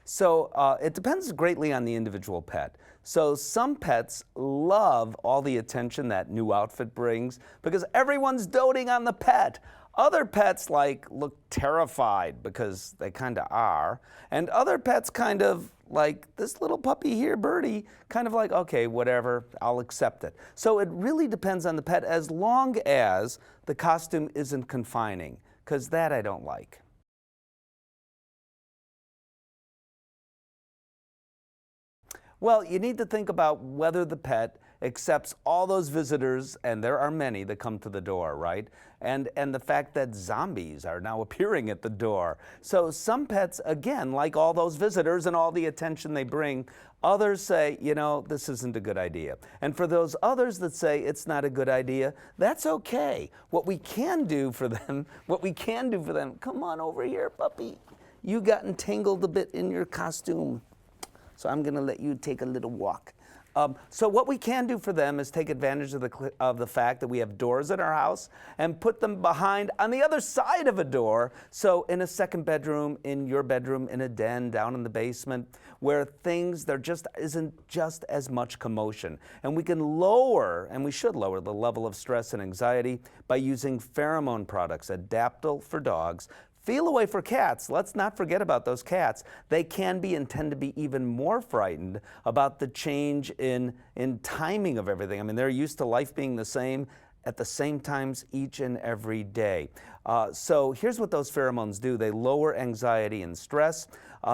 So it depends greatly on the individual pet. So some pets love all the attention that new outfit brings because everyone's doting on the pet. Other pets look terrified because they kind of are. And other pets kind of like this little puppy here, Birdie, kind of like, okay, whatever, I'll accept it. So it really depends on the pet as long as the costume isn't confining, because that I don't like. Well, you need to think about whether the pet accepts all those visitors, and there are many that come to the door, right? And the fact that zombies are now appearing at the door. So some pets, again, like all those visitors and all the attention they bring. Others say, you know, this isn't a good idea. And for those others that say it's not a good idea, that's okay. What we can do for them, come on over here, puppy. You got entangled a bit in your costume. So I'm going to let you take a little walk. So what we can do for them is take advantage of the fact that we have doors in our house and put them behind on the other side of a door. So in a second bedroom, in your bedroom, in a den, down in the basement, where there just isn't just as much commotion. And we can lower, and we should lower, the level of stress and anxiety by using pheromone products, Adaptil for dogs, Feel Away for cats. Let's not forget about those cats. They can be and tend to be even more frightened about the change in timing of everything. I mean, they're used to life being the same at the same times each and every day. So here's what those pheromones do. They lower anxiety and stress.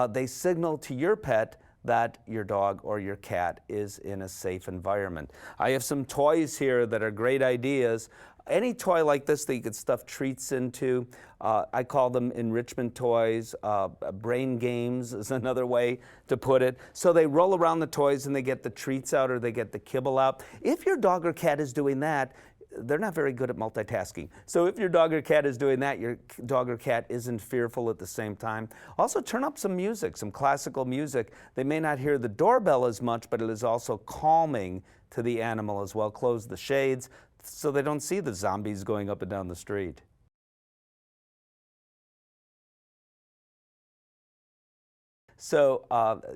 They signal to your pet that your dog or your cat is in a safe environment. I have some toys here that are great ideas. Any toy like this that you could stuff treats into, I call them enrichment toys. Brain games is another way to put it. So they roll around the toys and they get the treats out or they get the kibble out. If your dog or cat is doing that, they're not very good at multitasking. So if your dog or cat is doing that, your dog or cat isn't fearful at the same time. Also turn up some music, some classical music. They may not hear the doorbell as much, but it is also calming to the animal as well. Close the shades so they don't see the zombies going up and down the street. So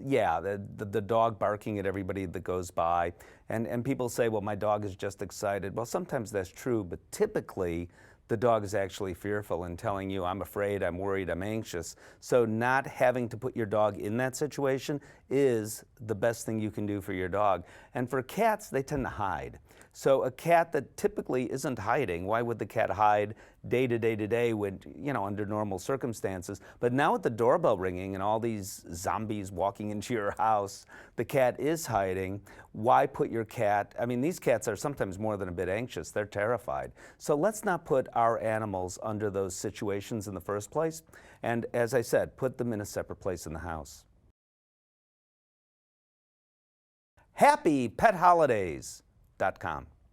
yeah, the dog barking at everybody that goes by. And people say, well, my dog is just excited. Well, sometimes that's true, but typically the dog is actually fearful and telling you, I'm afraid, I'm worried, I'm anxious. So not having to put your dog in that situation is the best thing you can do for your dog. And for cats, they tend to hide. So a cat that typically isn't hiding, why would the cat hide day to day to day when, under normal circumstances? But now with the doorbell ringing and all these zombies walking into your house, the cat is hiding. Why put your cat, I mean, these cats are sometimes more than a bit anxious. They're terrified. So let's not put our animals under those situations in the first place. And as I said, put them in a separate place in the house. Happy Pet Holidays.com.